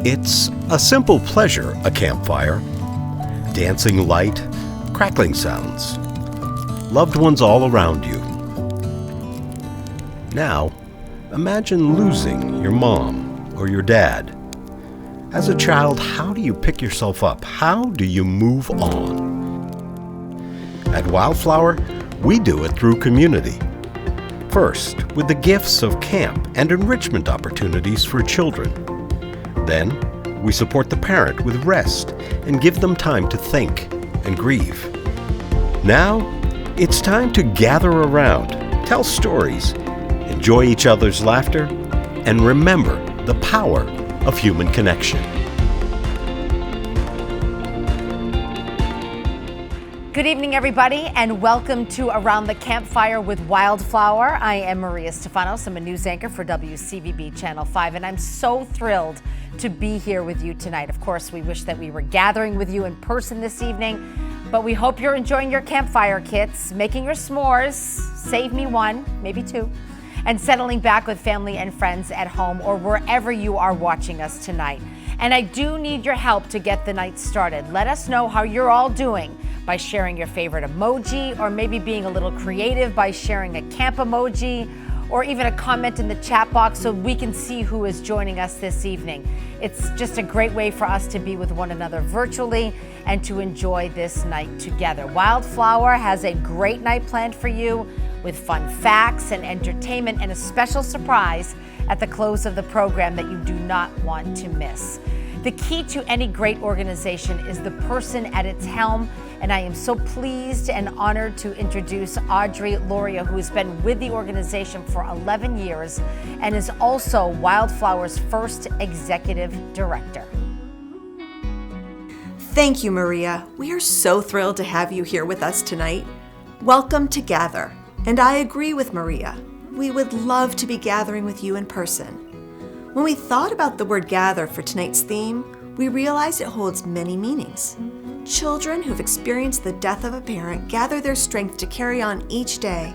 It's a simple pleasure, a campfire. Dancing light, crackling sounds. Loved ones all around you. Now, imagine losing your mom or your dad. As a child, how do you pick yourself up? How do you move on? At Wildflower, we do it through community. First, with the gifts of camp and enrichment opportunities for children. Then, we support the parent with rest and give them time to think and grieve. Now, it's time to gather around, tell stories, enjoy each other's laughter, and remember the power of human connection. Good evening, everybody, and welcome to Around the Campfire with Wildflower. I am Maria Stefanos. I'm a news anchor for WCVB Channel 5, and I'm so thrilled to be here with you tonight. Of course, we wish that we were gathering with you in person this evening, but we hope you're enjoying your campfire kits, making your s'mores, save me one, maybe two, and settling back with family and friends at home or wherever you are watching us tonight. And I do need your help to get the night started. Let us know how you're all doing by sharing your favorite emoji, or maybe being a little creative by sharing a camp emoji, or even a comment in the chat box so we can see who is joining us this evening. It's just a great way for us to be with one another virtually and to enjoy this night together. Wildflower has a great night planned for you with fun facts and entertainment and a special surprise at the close of the program that you do not want to miss. The key to any great organization is the person at its helm, and I am so pleased and honored to introduce Audrey Loria, who has been with the organization for 11 years and is also Wildflower's first executive director. Thank you, Maria. We are so thrilled to have you here with us tonight. Welcome to Gather, and I agree with Maria. We would love to be gathering with you in person. When we thought about the word gather for tonight's theme, we realized it holds many meanings. Children who've experienced the death of a parent gather their strength to carry on each day,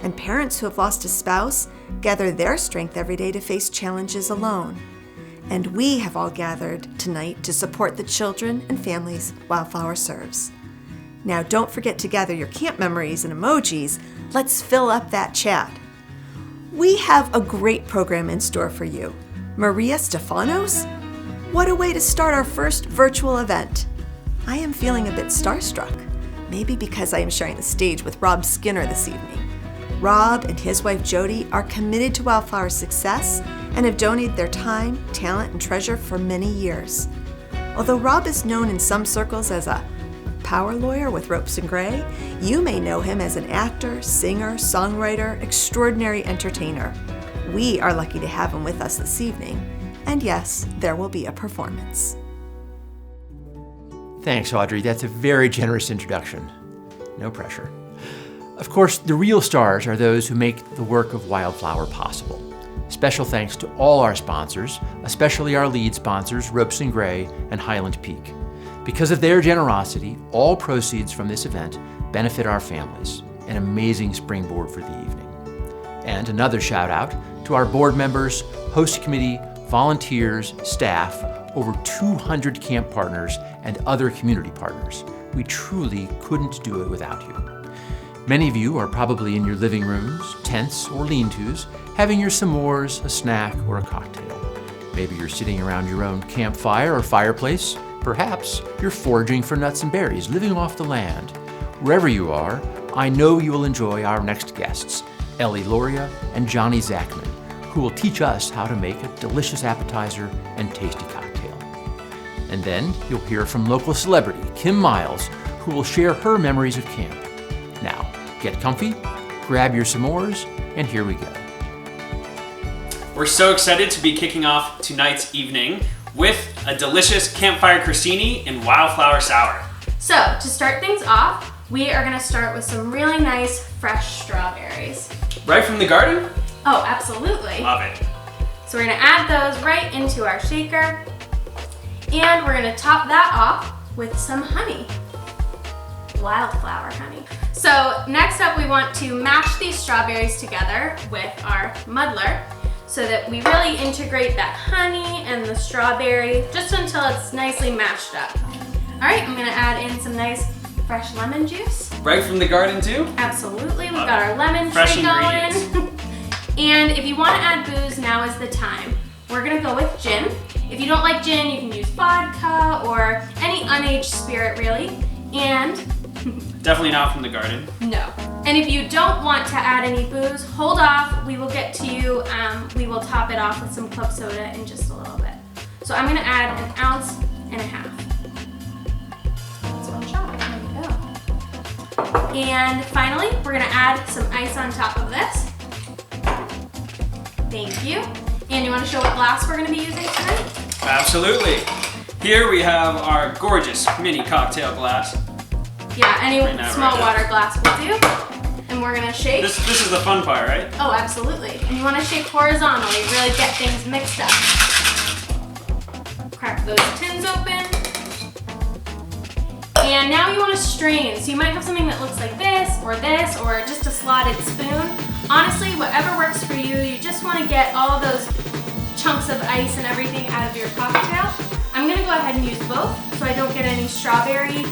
and parents who have lost a spouse gather their strength every day to face challenges alone. And we have all gathered tonight to support the children and families Wildflower serves. Now, don't forget to gather your camp memories and emojis. Let's fill up that chat. We have a great program in store for you. Maria Stefanos? What a way to start our first virtual event. I am feeling a bit starstruck, maybe because I am sharing the stage with Rob Skinner this evening. Rob and his wife Jody are committed to Wildflower's success and have donated their time, talent, and treasure for many years. Although Rob is known in some circles as a power lawyer with ropes and gray, you may know him as an actor, singer, songwriter, extraordinary entertainer. We are lucky to have him with us this evening, and yes, there will be a performance. Thanks, Audrey. That's a very generous introduction. No pressure. Of course, the real stars are those who make the work of Wildflower possible. Special thanks to all our sponsors, especially our lead sponsors, Ropes and Gray and Highland Peak. Because of their generosity, all proceeds from this event benefit our families, an amazing springboard for the evening. And another shout out to our board members, host committee, volunteers, staff, over 200 camp partners, and other community partners. We truly couldn't do it without you. Many of you are probably in your living rooms, tents, or lean-tos, having your s'mores, a snack, or a cocktail. Maybe you're sitting around your own campfire or fireplace. Perhaps you're foraging for nuts and berries, living off the land. Wherever you are, I know you will enjoy our next guests, Ellie Loria and Johnny Zachman, who will teach us how to make a delicious appetizer and tasty cocktail. And then you'll hear from local celebrity Kim Miles, who will share her memories of camp. Now, get comfy, grab your s'mores, and here we go. We're so excited to be kicking off tonight's evening with a delicious campfire crostini and wildflower sour. So, to start things off, we are gonna start with some really nice fresh strawberries. Right from the garden? Oh, absolutely. Love it. So we're gonna add those right into our shaker, and we're gonna top that off with some honey. Wildflower honey. So next up, we want to mash these strawberries together with our muddler. so that we really integrate that honey and the strawberry just until it's nicely mashed up. All right, I'm gonna add in some nice fresh lemon juice. Right from the garden too? Absolutely, we've got our lemon Fresh tree going. And if you wanna add booze, now is the time. We're gonna go with gin. If you don't like gin, you can use vodka or any unaged spirit really. And Definitely not from the garden. no. And if you don't want to add any booze, hold off. We will get to you. We will top it off with some club soda in just a little bit. So I'm gonna add 1.5 ounces. That's 1 shot. There you go. And finally, we're gonna add some ice on top of this. Thank you. And you want to show what glass we're going to be using tonight? Absolutely. Here we have our gorgeous mini cocktail glass. Yeah, any small right water glass will do. And we're going to shake. This is the fun part, right? Oh, absolutely. And you want to shake horizontally, really get things mixed up. Crack those tins open. And now you want to strain. So you might have something that looks like this, or just a slotted spoon. Honestly, whatever works for you, you just want to get all those chunks of ice and everything out of your cocktail. I'm going to go ahead and use both so I don't get any strawberry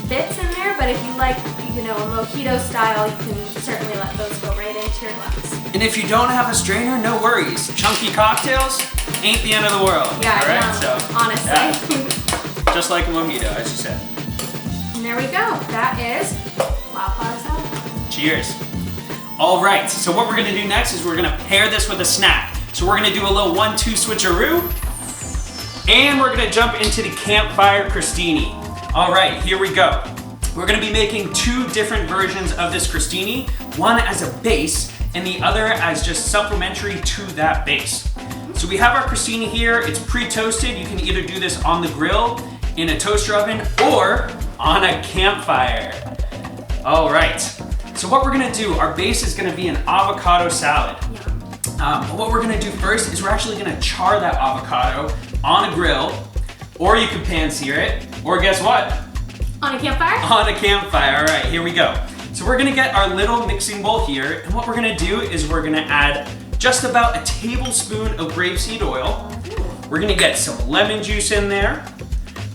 bits in there, but if you like, a mojito style, you can certainly let those go right into your glass. And if you don't have a strainer, no worries. Chunky cocktails ain't the end of the world. Yeah, all right? no, So, honestly. yeah. Just like a mojito, as you said. And there we go. That is Wildflower salad. Cheers. All right, so what we're gonna do next is we're gonna pair this with a snack. So we're gonna do a little 1-2 switcheroo, and we're gonna jump into the campfire crostini. All right, here we go. We're gonna be making 2 different versions of this crostini, one as a base and the other as just supplementary to that base. So we have our crostini here, it's pre-toasted. You can either do this on the grill, in a toaster oven, or on a campfire. All right. So what we're gonna do, our base is gonna be an avocado salad. What we're gonna do first is we're actually gonna char that avocado on a grill, or you can pan-sear it, or guess what? On a campfire? On a campfire, all right, here we go. So we're gonna get our little mixing bowl here, and what we're gonna do is we're gonna add just about a tablespoon of grapeseed oil. We're gonna get some lemon juice in there.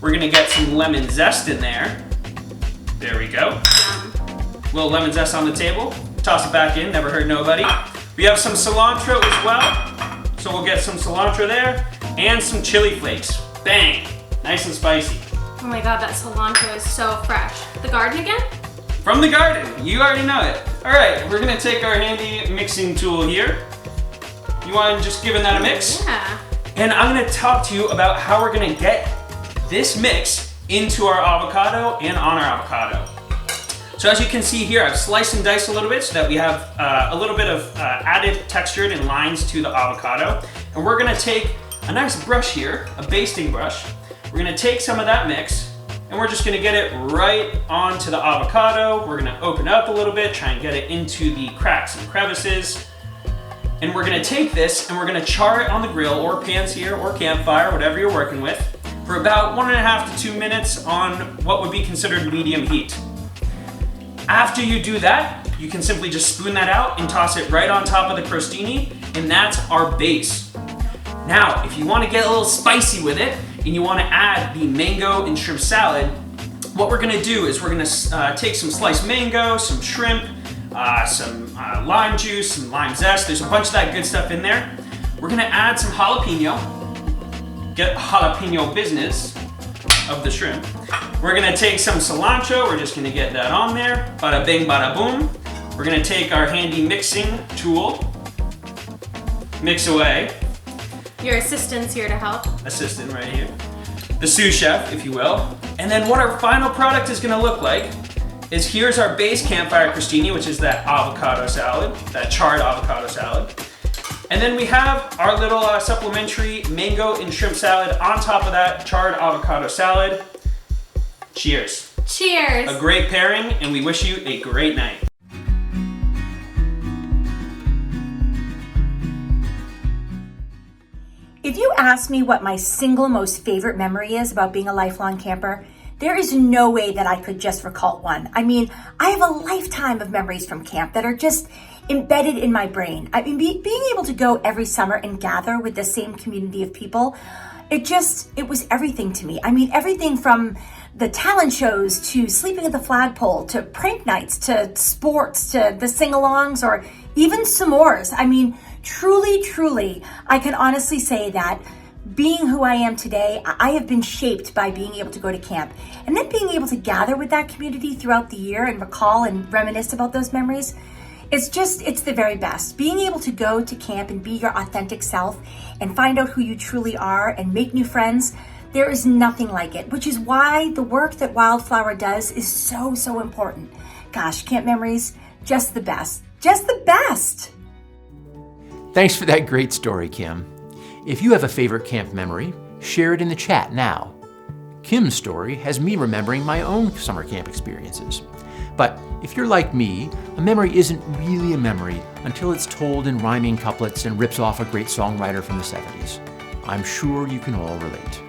We're gonna get some lemon zest in there. There we go. Little lemon zest on the table. Toss it back in, never hurt nobody. We have some cilantro as well. So we'll get some cilantro there and some chili flakes. Bang, nice and spicy. Oh my God, that cilantro is so fresh. The garden again? From the garden, you already know it. All right, we're gonna take our handy mixing tool here. You want just giving that a mix? Yeah. And I'm gonna talk to you about how we're gonna get this mix into our avocado and on our avocado. So as you can see here, I've sliced and diced a little bit so that we have a little bit of added texture and lines to the avocado. And we're gonna take a nice brush here, a basting brush. We're gonna take some of that mix and we're just gonna get it right onto the avocado. We're gonna open it up a little bit, try and get it into the cracks and crevices. And we're gonna take this and we're gonna char it on the grill or pan-sear or campfire, whatever you're working with, for about 1.5 to 2 minutes on what would be considered medium heat. After you do that, you can simply just spoon that out and toss it right on top of the crostini, and that's our base. Now, if you want to get a little spicy with it, and you want to add the mango and shrimp salad, what we're going to do is we're going to take some sliced mango, some shrimp, some lime juice, some lime zest. There's a bunch of that good stuff in there. We're going to add some jalapeno. Get jalapeno business of the shrimp. We're gonna take some cilantro, we're just gonna get that on there. Bada bing, bada boom. We're gonna take our handy mixing tool, mix away. Your assistant's here to help. Assistant right here. The sous chef, if you will. And then what our final product is gonna look like is here's our base campfire crostini, which is that avocado salad, that charred avocado salad. And then we have our little supplementary mango and shrimp salad on top of that charred avocado salad. Cheers. Cheers. A great pairing, and we wish you a great night. If you ask me what my single most favorite memory is about being a lifelong camper, there is no way that I could just recall one. I mean, I have a lifetime of memories from camp that are just embedded in my brain. I mean, being able to go every summer and gather with the same community of people, it was everything to me. I mean, everything from the talent shows to sleeping at the flagpole to prank nights to sports to the sing-alongs or even s'mores. I mean, truly, I can honestly say that being who I am today, I have been shaped by being able to go to camp and then being able to gather with that community throughout the year and recall and reminisce about those memories. It's the very best. Being able to go to camp and be your authentic self and find out who you truly are and make new friends, there is nothing like it, which is why the work that Wildflower does is so important. Gosh, camp memories, just the best. Just the best. Thanks for that great story, Kim. If you have a favorite camp memory, share it in the chat now. Kim's story has me remembering my own summer camp experiences. But if you're like me, a memory isn't really a memory until it's told in rhyming couplets and rips off a great songwriter from the 70s. I'm sure you can all relate.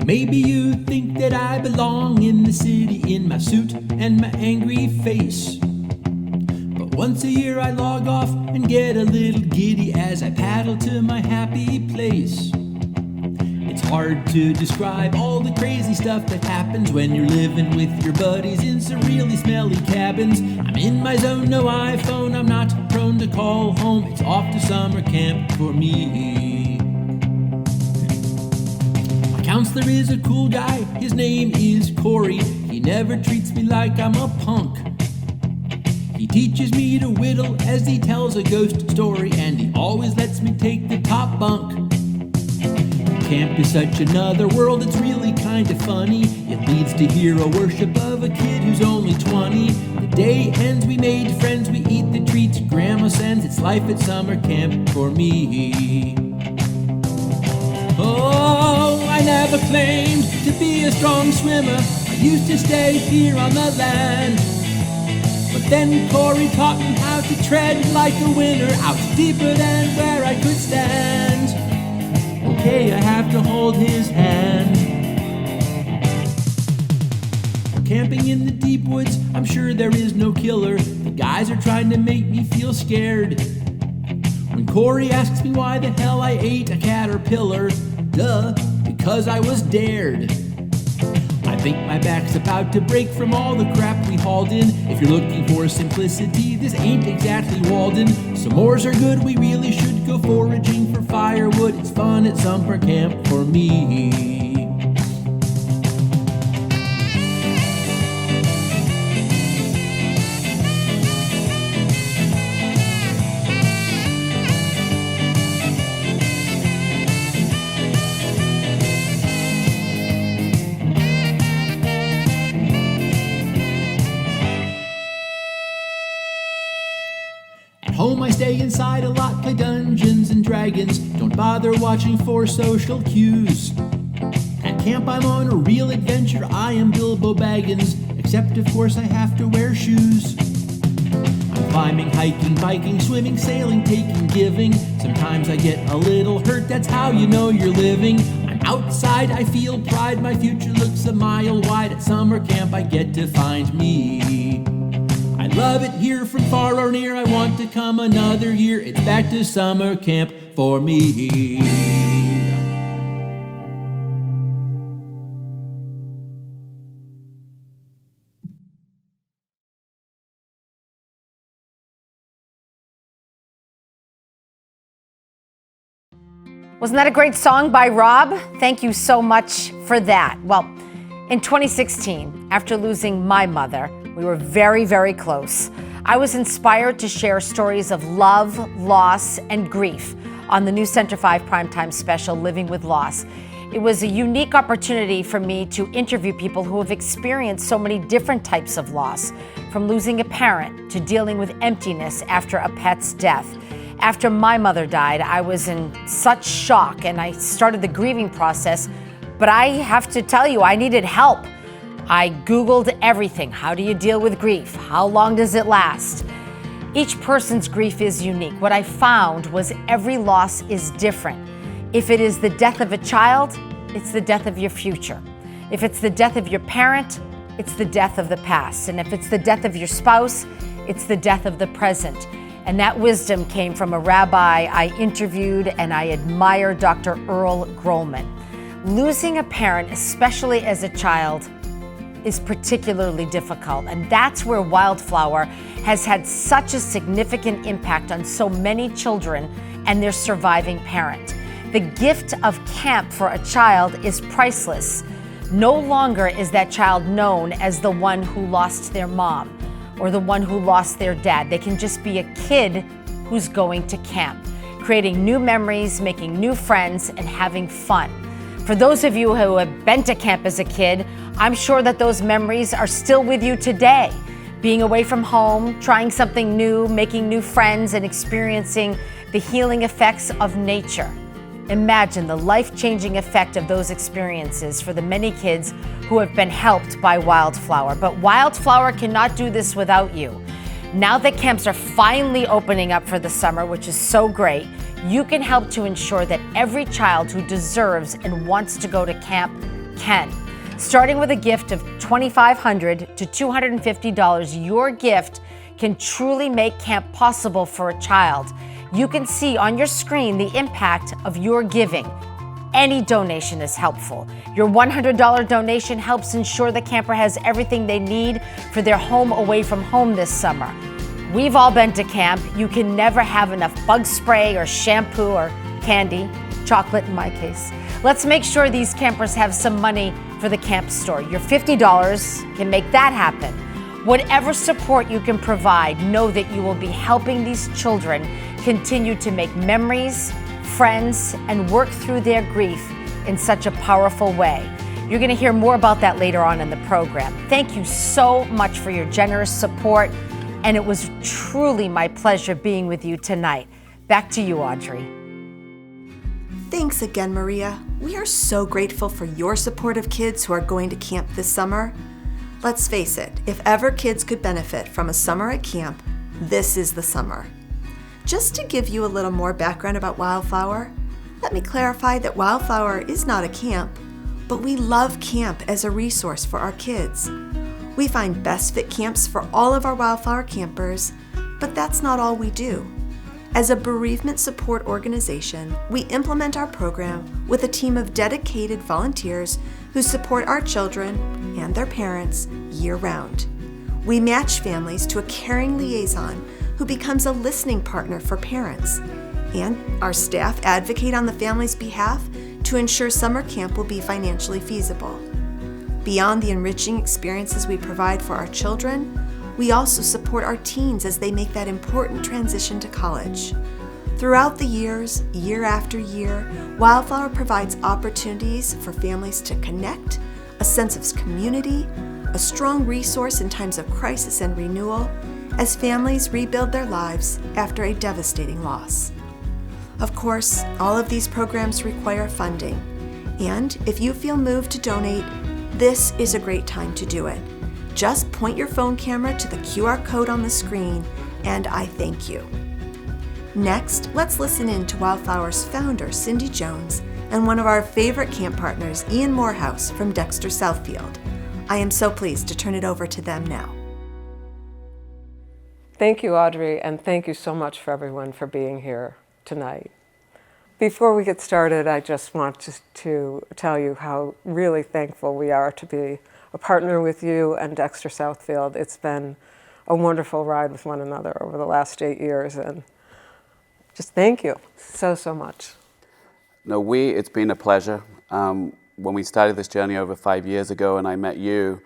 Maybe you think that I belong in the city in my suit and my angry face. But once a year I log off and get a little giddy as I paddle to my happy place. It's hard to describe all the crazy stuff that happens when you're living with your buddies in some really smelly cabins. I'm in my zone, no iPhone, I'm not prone to call home. It's off to summer camp for me. Counselor is a cool guy, his name is Corey. He never treats me like I'm a punk. He teaches me to whittle as he tells a ghost story, and he always lets me take the top bunk. Camp is such another world, it's really kind of funny. It leads to hero worship of a kid who's only 20. The day ends, we made friends, we eat the treats Grandma sends. It's life at summer camp for me. Oh, I never claimed to be a strong swimmer. I used to stay here on the land. But then Corey taught me how to tread like a winner, out deeper than where I could stand. Okay, I have to hold his hand. Camping in the deep woods, I'm sure there is no killer. The guys are trying to make me feel scared. When Corey asks me why the hell I ate a caterpillar, duh, because I was dared. I think my back's about to break from all the crap we hauled in. If you're looking for simplicity, this ain't exactly Walden. S'mores are good, we really should go foraging for firewood. It's fun at summer camp for me. Home I stay inside a lot, play Dungeons and Dragons. Don't bother watching for social cues. At camp I'm on a real adventure, I am Bilbo Baggins. Except of course I have to wear shoes. I'm climbing, hiking, biking, swimming, sailing, taking, giving. Sometimes I get a little hurt, that's how you know you're living. I'm outside, I feel pride, my future looks a mile wide. At summer camp I get to find me. I love it here from far or near, I want to come another year. It's back to summer camp for me. Wasn't that a great song by Rob? Thank you so much for that. Well, in 2016, after losing my mother, we were very, very close. I was inspired to share stories of love, loss, and grief on the new Center 5 primetime special, Living with Loss. It was a unique opportunity for me to interview people who have experienced so many different types of loss, from losing a parent to dealing with emptiness after a pet's death. After my mother died, I was in such shock and I started the grieving process, but I have to tell you, I needed help. I Googled everything. How do you deal with grief? How long does it last? Each person's grief is unique. What I found was every loss is different. If it is the death of a child, it's the death of your future. If it's the death of your parent, it's the death of the past. And if it's the death of your spouse, it's the death of the present. And that wisdom came from a rabbi I interviewed, and I admire Dr. Earl Grolman. Losing a parent, especially as a child, is particularly difficult. And that's where Wildflower has had such a significant impact on so many children and their surviving parent. The gift of camp for a child is priceless. No longer is that child known as the one who lost their mom or the one who lost their dad. They can just be a kid who's going to camp, creating new memories, making new friends, and having fun. For those of you who have been to camp as a kid, I'm sure that those memories are still with you today. Being away from home, trying something new, making new friends, and experiencing the healing effects of nature. Imagine the life-changing effect of those experiences for the many kids who have been helped by Wildflower. But Wildflower cannot do this without you. Now that camps are finally opening up for the summer, which is so great, you can help to ensure that every child who deserves and wants to go to camp can. Starting with a gift of $2,500 to $250, your gift can truly make camp possible for a child. You can see on your screen the impact of your giving. Any donation is helpful. Your $100 donation helps ensure the camper has everything they need for their home away from home this summer. We've all been to camp. You can never have enough bug spray or shampoo or candy, chocolate in my case. Let's make sure these campers have some money for the camp store. Your $50 can make that happen. Whatever support you can provide, know that you will be helping these children continue to make memories, friends, and work through their grief in such a powerful way. You're going to hear more about that later on in the program. Thank you so much for your generous support, and it was truly my pleasure being with you tonight. Back to you, Audrey. Thanks again, Maria. We are so grateful for your support of kids who are going to camp this summer. Let's face it, if ever kids could benefit from a summer at camp, this is the summer. Just to give you a little more background about Wildflower, let me clarify that Wildflower is not a camp, but we love camp as a resource for our kids. We find best fit camps for all of our Wildflower campers, but that's not all we do. As a bereavement support organization, we implement our program with a team of dedicated volunteers who support our children and their parents year-round. We match families to a caring liaison who becomes a listening partner for parents, and our staff advocate on the family's behalf to ensure summer camp will be financially feasible. Beyond the enriching experiences we provide for our children, we also support our teens as they make that important transition to college. Throughout the years, year after year, Wildflower provides opportunities for families to connect, a sense of community, a strong resource in times of crisis and renewal, as families rebuild their lives after a devastating loss. Of course, all of these programs require funding, and if you feel moved to donate, this is a great time to do it. Just point your phone camera to the QR code on the screen, and I thank you. Next, let's listen in to Wildflower's founder, Cindy Jones, and one of our favorite camp partners, Ian Morehouse from Dexter Southfield. I am so pleased to turn it over to them now. Thank you, Audrey, and thank you so much for everyone for being here tonight. Before we get started, I just want to tell you how really thankful we are to be a partner with you and Dexter Southfield. It's been a wonderful ride with one another over the last 8 years, and just thank you so much. No, it's been a pleasure. When we started this journey over 5 years ago and I met you,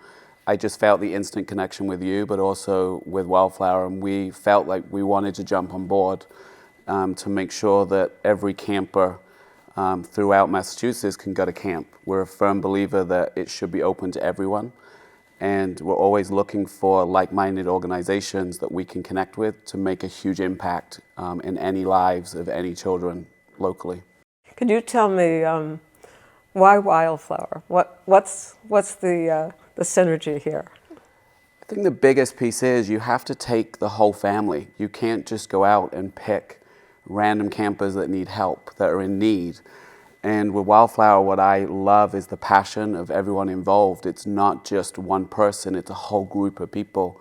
I just felt the instant connection with you, but also with Wildflower, and we felt like we wanted to jump on board to make sure that every camper throughout Massachusetts can go to camp. We're a firm believer that it should be open to everyone, and we're always looking for like-minded organizations that we can connect with to make a huge impact in any lives of any children locally. Could you tell me why Wildflower? What's the synergy here? I think the biggest piece is you have to take the whole family. You can't just go out and pick random campers that need help, that are in need. And with Wildflower, what I love is the passion of everyone involved. It's not just one person, it's a whole group of people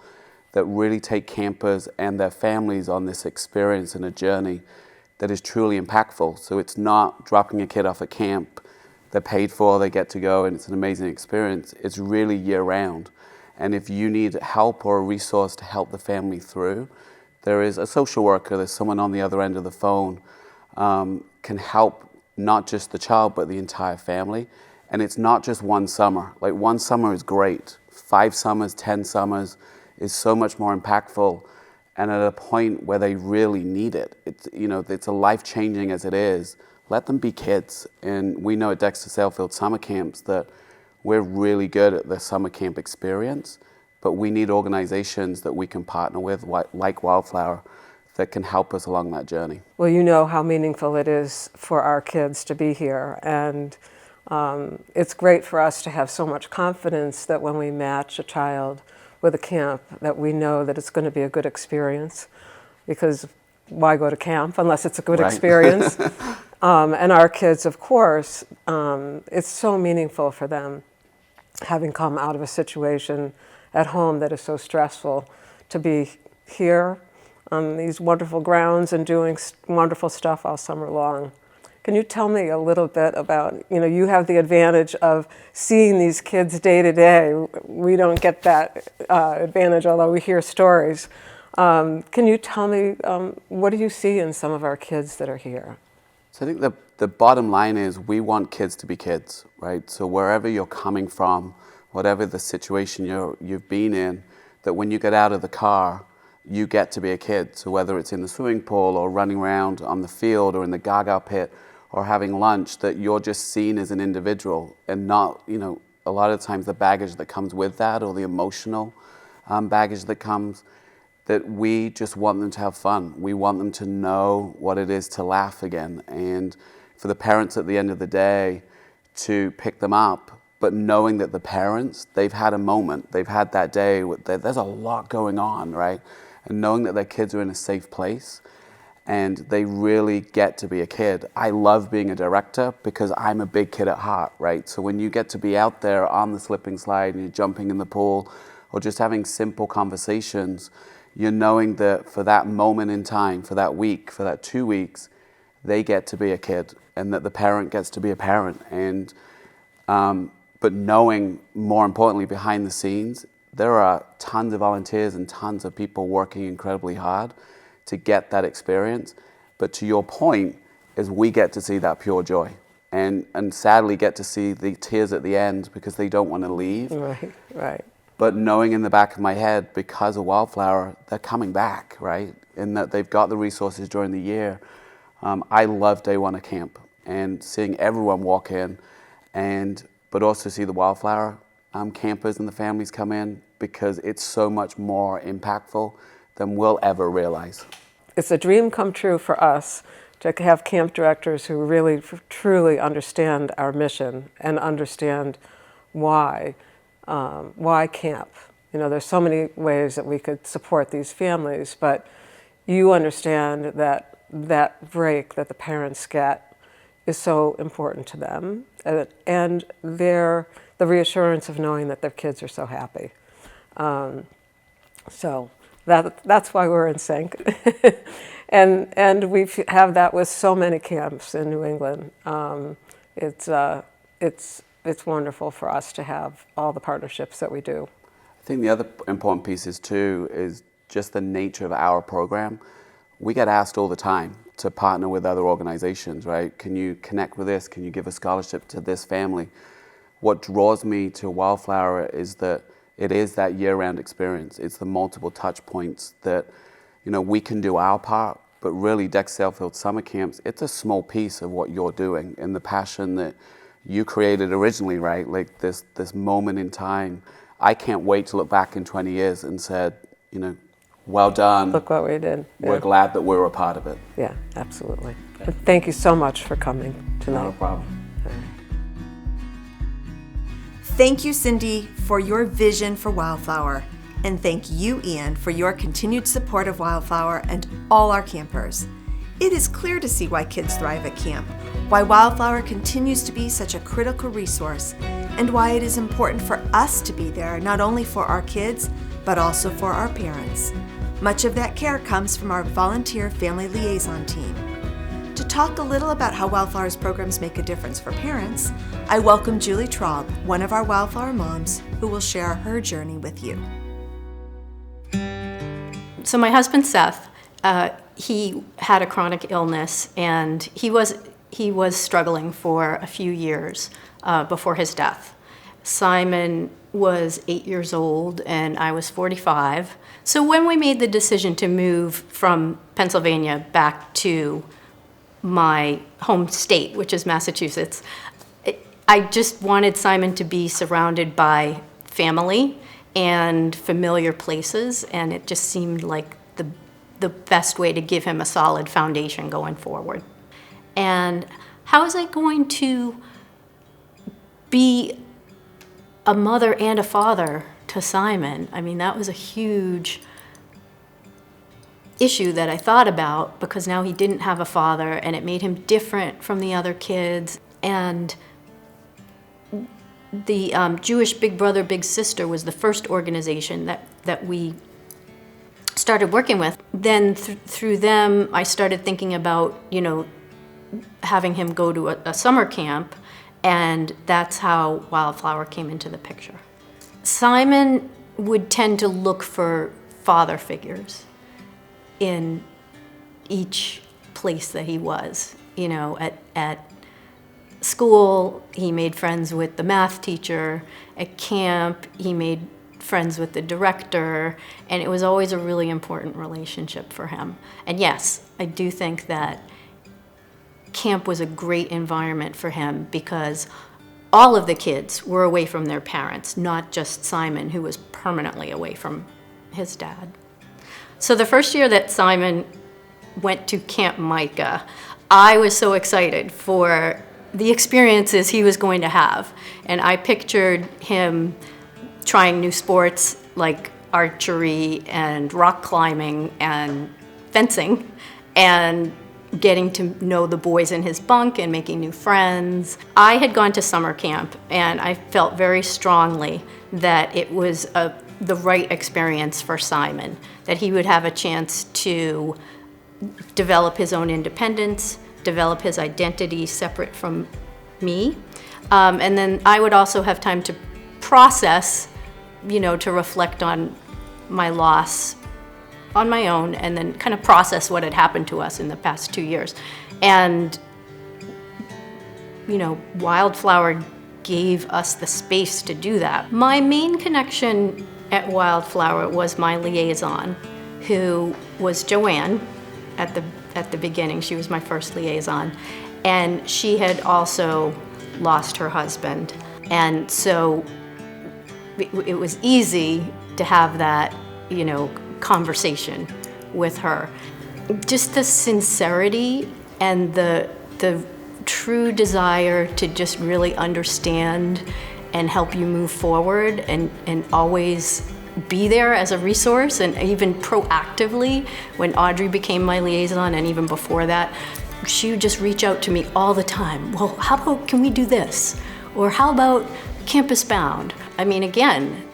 that really take campers and their families on this experience and a journey that is truly impactful. So it's not dropping a kid off at camp, they're paid for, they get to go, and it's an amazing experience. It's really year-round. And if you need help or a resource to help the family through, there is a social worker, there's someone on the other end of the phone, can help not just the child, but the entire family. And it's not just one summer. Like, one summer is great. 5 summers, 10 summers is so much more impactful, and at a point where they really need it. It's, you know, it's a life-changing as it is. Let them be kids. And we know at Dexter Sailfield Summer Camps that we're really good at the summer camp experience, but we need organizations that we can partner with, like Wildflower, that can help us along that journey. Well, you know how meaningful it is for our kids to be here, and it's great for us to have so much confidence that when we match a child with a camp, that we know that it's going to be a good experience, because why go to camp unless it's a good experience? And our kids, of course, it's so meaningful for them, having come out of a situation at home that is so stressful, to be here on these wonderful grounds and doing wonderful stuff all summer long. Can you tell me a little bit about, you know, you have the advantage of seeing these kids day to day. We don't get that advantage, although we hear stories. Can you tell me, what do you see in some of our kids that are here? So I think the bottom line is we want kids to be kids, right? So wherever you're coming from, whatever the situation you've been in, that when you get out of the car, you get to be a kid. So whether it's in the swimming pool or running around on the field or in the Gaga pit or having lunch, that you're just seen as an individual and not, you know, a lot of times the baggage that comes with that, or the emotional baggage that comes, that we just want them to have fun. We want them to know what it is to laugh again. And for the parents at the end of the day to pick them up, but knowing that the parents, they've had a moment, they've had that day, there's a lot going on, right? And knowing that their kids are in a safe place and they really get to be a kid. I love being a director because I'm a big kid at heart, right? So when you get to be out there on the slipping slide and you're jumping in the pool or just having simple conversations, you're knowing that for that moment in time, for that week, for that 2 weeks, they get to be a kid, and that the parent gets to be a parent. And but knowing, more importantly, behind the scenes, there are tons of volunteers and tons of people working incredibly hard to get that experience. But to your point, is we get to see that pure joy, and sadly get to see the tears at the end because they don't want to leave. Right, right. But knowing in the back of my head, because of Wildflower, they're coming back, right? And that they've got the resources during the year. I love day one of camp and seeing everyone walk in, but also see the Wildflower campers and the families come in, because it's so much more impactful than we'll ever realize. It's a dream come true for us to have camp directors who really truly understand our mission and understand why camp. You know, there's so many ways that we could support these families, but you understand that that break that the parents get is so important to them, and the reassurance of knowing that their kids are so happy. So that's why we're in sync. and we have that with so many camps in New England. It's wonderful for us to have all the partnerships that we do. I think the other important piece is just the nature of our program. We get asked all the time to partner with other organizations, right? Can you connect with this? Can you give a scholarship to this family? What draws me to Wildflower is that it is that year-round experience. It's the multiple touch points that, you know, we can do our part, but really Dexter Sailfield Summer Camps, it's a small piece of what you're doing, and the passion that you created originally, right? Like this moment in time. I can't wait to look back in 20 years and said, you know, well done. Look what we did. We're Yeah. glad that we were a part of it. Yeah, absolutely. But thank you so much for coming tonight. No problem. Thank you, Cindy, for your vision for Wildflower. And thank you, Ian, for your continued support of Wildflower and all our campers. It is clear to see why kids thrive at camp, why Wildflower continues to be such a critical resource, and why it is important for us to be there not only for our kids, but also for our parents. Much of that care comes from our volunteer family liaison team. To talk a little about how Wildflower's programs make a difference for parents, I welcome Julie Traub, one of our Wildflower moms, who will share her journey with you. So my husband Seth, he had a chronic illness, and he was struggling for a few years before his death. Simon was 8 years old and I was 45. So when we made the decision to move from Pennsylvania back to my home state, which is Massachusetts, I just wanted Simon to be surrounded by family and familiar places, and it just seemed like the best way to give him a solid foundation going forward. And how was I going to be a mother and a father to Simon? I mean, that was a huge issue that I thought about, because now he didn't have a father and it made him different from the other kids. And the Jewish Big Brother, Big Sister was the first organization that we started working with. Then through them, I started thinking about, having him go to a summer camp, and that's how Wildflower came into the picture. Simon would tend to look for father figures in each place that he was. At school, he made friends with the math teacher. At camp, he made friends with the director, and it was always a really important relationship for him. And yes, I do think that camp was a great environment for him, because all of the kids were away from their parents, not just Simon, who was permanently away from his dad. So the first year that Simon went to Camp Micah, I was so excited for the experiences he was going to have. And I pictured him trying new sports like archery and rock climbing and fencing, and getting to know the boys in his bunk and making new friends. I had gone to summer camp, and I felt very strongly that it was the right experience for Simon, that he would have a chance to develop his own independence, develop his identity separate from me, and then I would also have time to process, to reflect on my loss on my own, and then kind of process what had happened to us in the past 2 years. And, Wildflower gave us the space to do that. My main connection at Wildflower was my liaison, who was Joanne at the beginning. She was my first liaison, and she had also lost her husband. And so it was easy to have that, conversation with her. Just the sincerity and the true desire to just really understand and help you move forward, and always be there as a resource, and even proactively. When Audrey became my liaison, and even before that, she would just reach out to me all the time. Well, how about, can we do this? Or how about Campus Bound? I mean, again,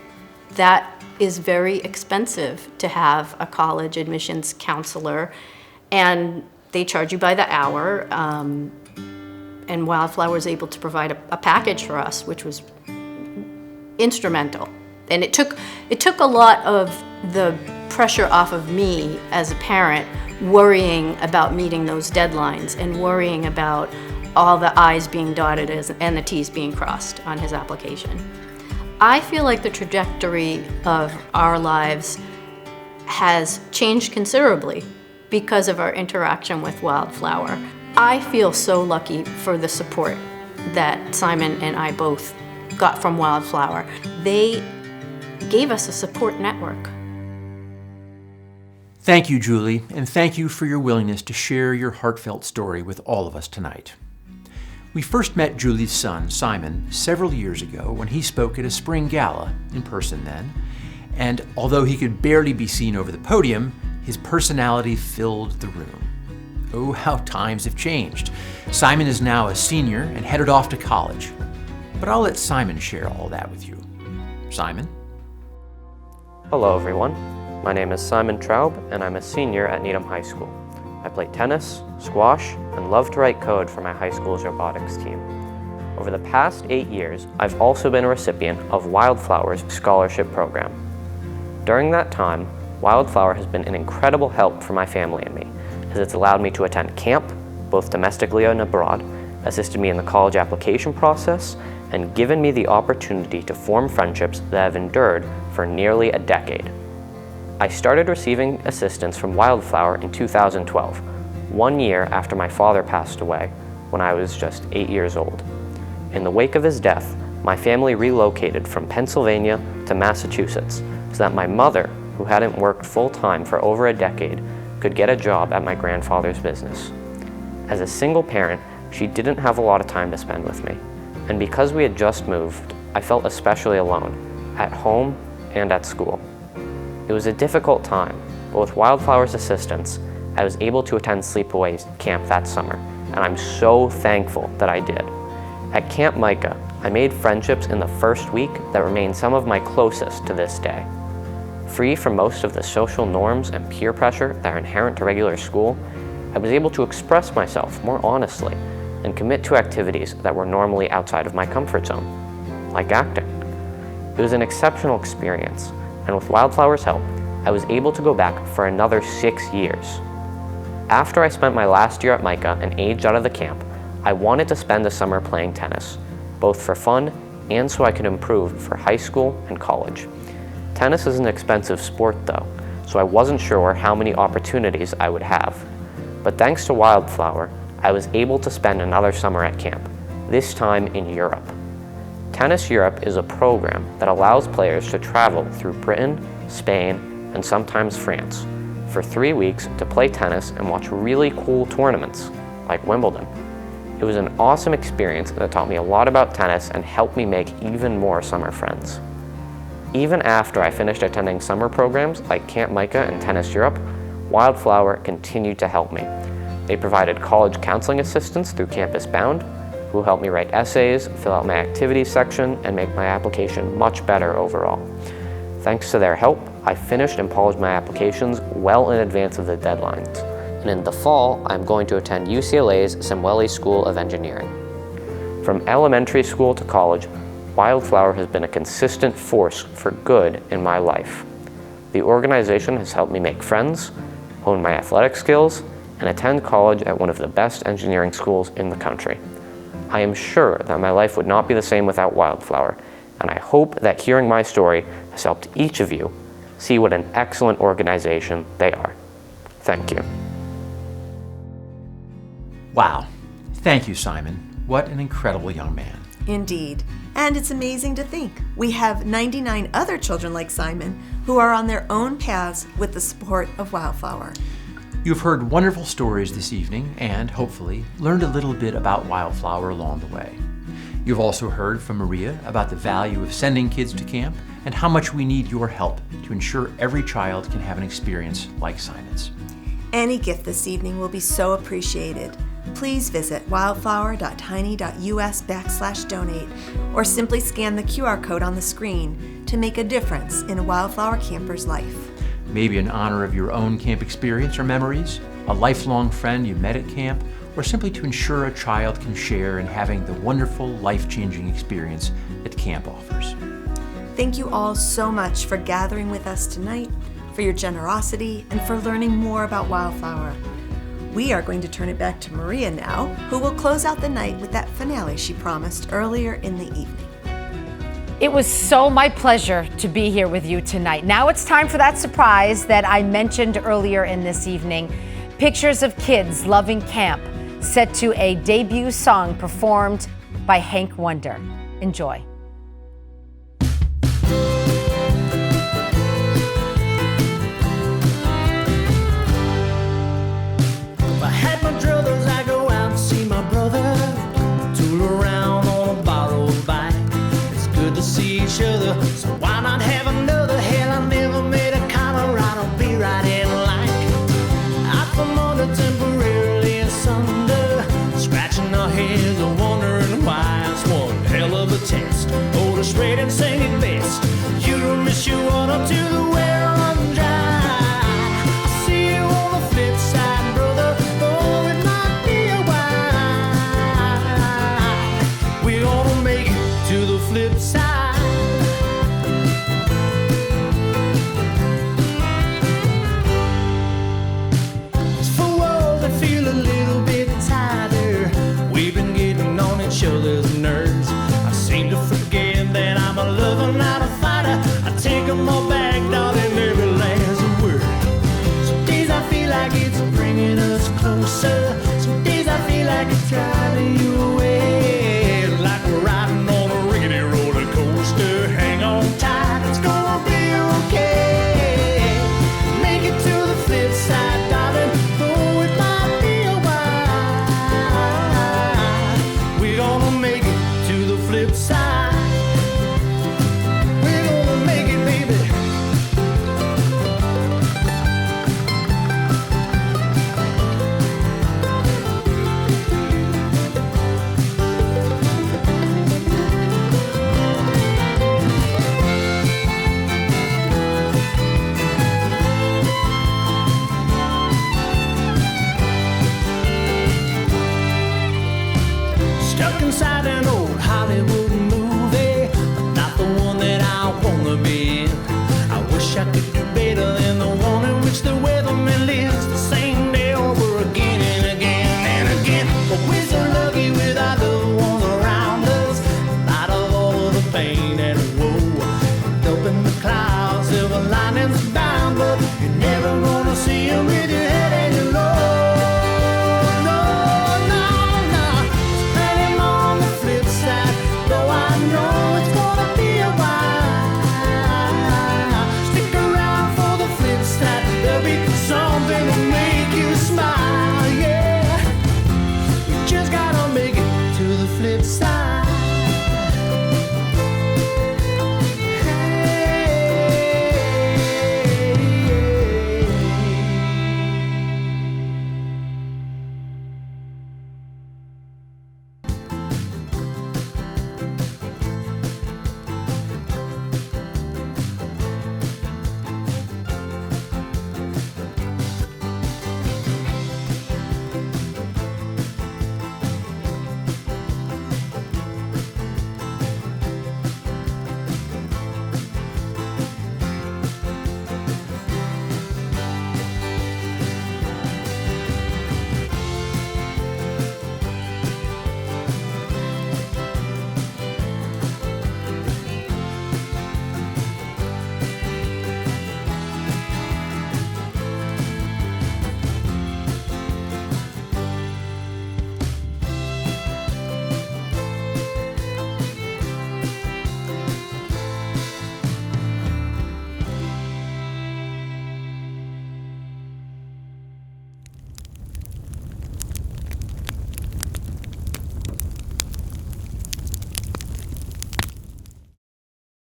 that is very expensive to have a college admissions counselor, and they charge you by the hour. And Wildflower was able to provide a package for us, which was instrumental. And it took a lot of the pressure off of me as a parent, worrying about meeting those deadlines and worrying about all the I's being dotted and the T's being crossed on his application. I feel like the trajectory of our lives has changed considerably because of our interaction with Wildflower. I feel so lucky for the support that Simon and I both got from Wildflower. They gave us a support network. Thank you, Julie, and thank you for your willingness to share your heartfelt story with all of us tonight. We first met Julie's son, Simon, several years ago when he spoke at a spring gala, in person then, and although he could barely be seen over the podium, his personality filled the room. Oh, how times have changed. Simon is now a senior and headed off to college. But I'll let Simon share all that with you. Simon? Hello everyone, my name is Simon Traub and I'm a senior at Needham High School. I play tennis, squash, and love to write code for my high school's robotics team. Over the past 8 years, I've also been a recipient of Wildflower's scholarship program. During that time, Wildflower has been an incredible help for my family and me, as it's allowed me to attend camp, both domestically and abroad, assisted me in the college application process, and given me the opportunity to form friendships that have endured for nearly a decade. I started receiving assistance from Wildflower in 2012, 1 year after my father passed away, when I was just 8 years old. In the wake of his death, my family relocated from Pennsylvania to Massachusetts so that my mother, who hadn't worked full-time for over a decade, could get a job at my grandfather's business. As a single parent, she didn't have a lot of time to spend with me, and because we had just moved, I felt especially alone, at home and at school. It was a difficult time, but with Wildflower's assistance, I was able to attend sleepaway camp that summer, and I'm so thankful that I did. At Camp Micah, I made friendships in the first week that remain some of my closest to this day. Free from most of the social norms and peer pressure that are inherent to regular school, I was able to express myself more honestly and commit to activities that were normally outside of my comfort zone, like acting. It was an exceptional experience, and with Wildflower's help, I was able to go back for another 6 years. After I spent my last year at Micah and aged out of the camp, I wanted to spend the summer playing tennis, both for fun and so I could improve for high school and college. Tennis is an expensive sport though, so I wasn't sure how many opportunities I would have. But thanks to Wildflower, I was able to spend another summer at camp, this time in Europe. Tennis Europe is a program that allows players to travel through Britain, Spain, and sometimes France for 3 weeks to play tennis and watch really cool tournaments, like Wimbledon. It was an awesome experience that taught me a lot about tennis and helped me make even more summer friends. Even after I finished attending summer programs like Camp Micah and Tennis Europe, Wildflower continued to help me. They provided college counseling assistance through Campus Bound, who helped me write essays, fill out my activities section, and make my application much better overall. Thanks to their help, I finished and polished my applications well in advance of the deadlines. And in the fall, I'm going to attend UCLA's Samueli School of Engineering. From elementary school to college, Wildflower has been a consistent force for good in my life. The organization has helped me make friends, hone my athletic skills, and attend college at one of the best engineering schools in the country. I am sure that my life would not be the same without Wildflower, and I hope that hearing my story has helped each of you see what an excellent organization they are. Thank you. Wow. Thank you, Simon. What an incredible young man. Indeed. And it's amazing to think we have 99 other children like Simon who are on their own paths with the support of Wildflower. You've heard wonderful stories this evening and, hopefully, learned a little bit about Wildflower along the way. You've also heard from Maria about the value of sending kids to camp and how much we need your help to ensure every child can have an experience like Simon's. Any gift this evening will be so appreciated. Please visit wildflower.tiny.us/donate or simply scan the QR code on the screen to make a difference in a Wildflower camper's life. Maybe in honor of your own camp experience or memories, a lifelong friend you met at camp, or simply to ensure a child can share in having the wonderful, life-changing experience that camp offers. Thank you all so much for gathering with us tonight, for your generosity, and for learning more about Wildflower. We are going to turn it back to Maria now, who will close out the night with that finale she promised earlier in the evening. It was so my pleasure to be here with you tonight. Now it's time for that surprise that I mentioned earlier in this evening. Pictures of kids loving camp, set to a debut song performed by Hank Wonder. Enjoy. If I had my druthers, I'd go out and see my brother, tool around on a borrowed bike. It's good to see each other, so why not have another? Hell, I never made a Colorado be right in line. I from under temporarily sir.